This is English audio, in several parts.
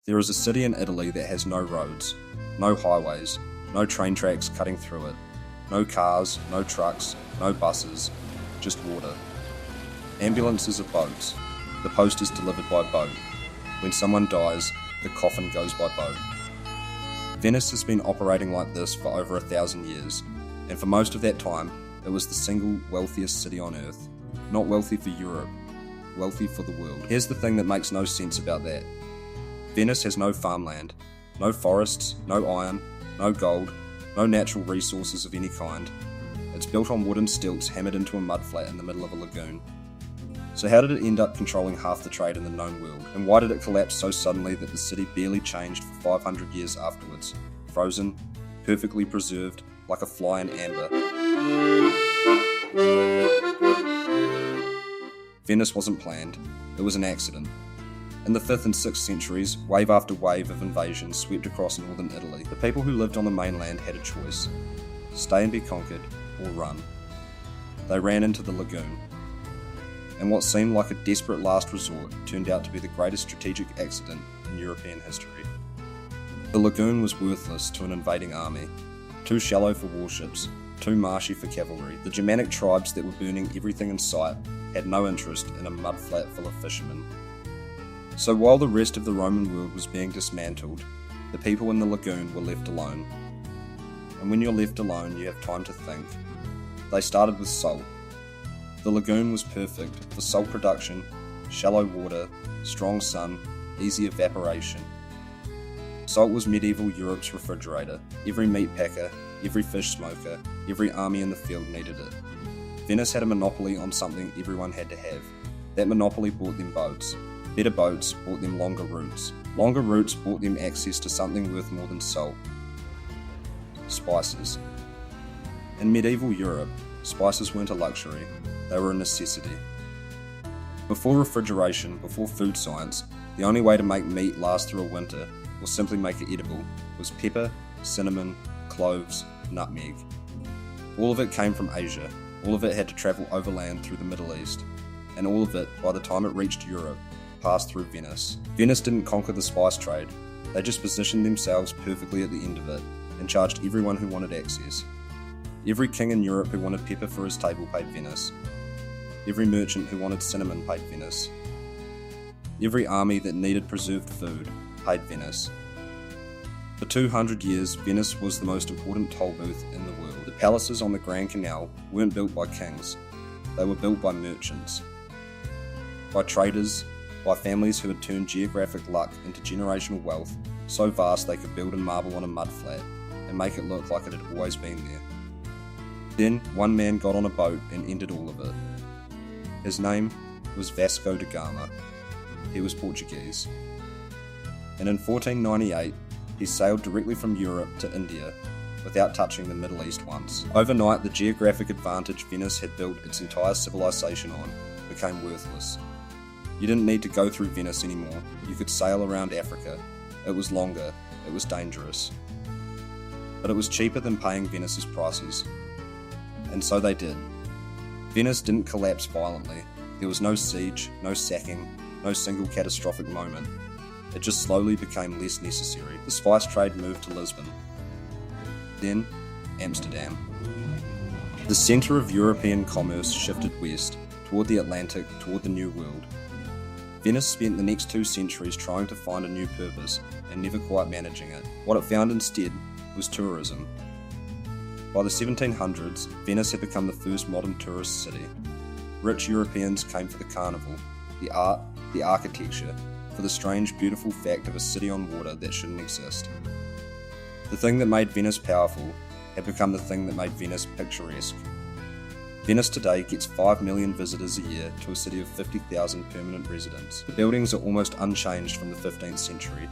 There is a city in Italy that has no roads, no highways, no train tracks cutting through it, no cars, no trucks, no buses, just water. Ambulances are boats. The post is delivered by boat. When someone dies, the coffin goes by boat. Venice has been operating like this for over 1,000 years, and for most of that time, it was the single wealthiest city on earth. Not wealthy for Europe, wealthy for the world. Here's the thing that makes no sense about that. Venice has no farmland, no forests, no iron, no gold, no natural resources of any kind. It's built on wooden stilts hammered into a mudflat in the middle of a lagoon. So how did it end up controlling half the trade in the known world? And why did it collapse so suddenly that the city barely changed for 500 years afterwards? Frozen, perfectly preserved, like a fly in amber. Venice wasn't planned, it was an accident. In the 5th and 6th centuries, wave after wave of invasions swept across northern Italy. The people who lived on the mainland had a choice: stay and be conquered, or run. They ran into the lagoon. And what seemed like a desperate last resort turned out to be the greatest strategic accident in European history. The lagoon was worthless to an invading army, too shallow for warships, too marshy for cavalry. The Germanic tribes that were burning everything in sight had no interest in a mudflat full of fishermen. So while the rest of the Roman world was being dismantled, the people in the lagoon were left alone. And when you're left alone, you have time to think. They started with salt. The lagoon was perfect for salt production, shallow water, strong sun, easy evaporation. Salt was medieval Europe's refrigerator. Every meat packer, every fish smoker, every army in the field needed it. Venice had a monopoly on something everyone had to have. That monopoly bought them boats. Better boats bought them longer routes. Longer routes bought them access to something worth more than salt: spices. In medieval Europe, spices weren't a luxury, they were a necessity. Before refrigeration, before food science, the only way to make meat last through a winter, or simply make it edible, was pepper, cinnamon, cloves, nutmeg. All of it came from Asia, all of it had to travel overland through the Middle East, and all of it, by the time it reached Europe, passed through Venice. Venice didn't conquer the spice trade, they just positioned themselves perfectly at the end of it, and charged everyone who wanted access. Every king in Europe who wanted pepper for his table paid Venice. Every merchant who wanted cinnamon paid Venice. Every army that needed preserved food paid Venice. For 200 years, Venice was the most important toll booth in the world. The palaces on the Grand Canal weren't built by kings, they were built by merchants, by traders, by families who had turned geographic luck into generational wealth so vast they could build in marble on a mudflat and make it look like it had always been there. Then one man got on a boat and ended all of it. His name was Vasco da Gama. He was Portuguese. And in 1498, he sailed directly from Europe to India without touching the Middle East once. Overnight, the geographic advantage Venice had built its entire civilization on became worthless. You didn't need to go through Venice anymore. You could sail around Africa. It was longer, it was dangerous. But it was cheaper than paying Venice's prices. And so they did. Venice didn't collapse violently. There was no siege, no sacking, no single catastrophic moment. It just slowly became less necessary. The spice trade moved to Lisbon. Then, Amsterdam. The centre of European commerce shifted west, toward the Atlantic, toward the New World. Venice spent the next 2 centuries trying to find a new purpose and never quite managing it. What it found instead was tourism. By the 1700s, Venice had become the first modern tourist city. Rich Europeans came for the carnival, the art, the architecture, for the strange, beautiful fact of a city on water that shouldn't exist. The thing that made Venice powerful had become the thing that made Venice picturesque. Venice today gets 5 million visitors a year to a city of 50,000 permanent residents. The buildings are almost unchanged from the 15th century.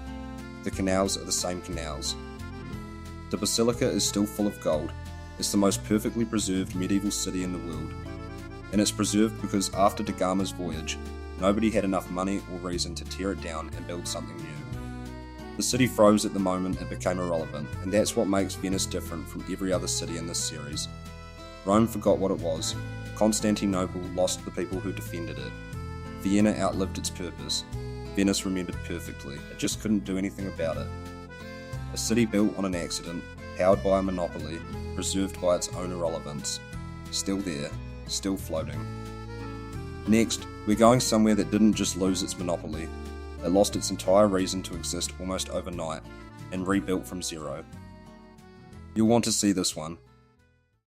The canals are the same canals. The basilica is still full of gold. It's the most perfectly preserved medieval city in the world. And it's preserved because after da Gama's voyage, nobody had enough money or reason to tear it down and build something new. The city froze at the moment it became irrelevant, and that's what makes Venice different from every other city in this series. Rome forgot what it was. Constantinople lost the people who defended it. Vienna outlived its purpose. Venice remembered perfectly. It just couldn't do anything about it. A city built on an accident, powered by a monopoly, preserved by its own irrelevance. Still there, still floating. Next, we're going somewhere that didn't just lose its monopoly. It lost its entire reason to exist almost overnight, and rebuilt from zero. You'll want to see this one.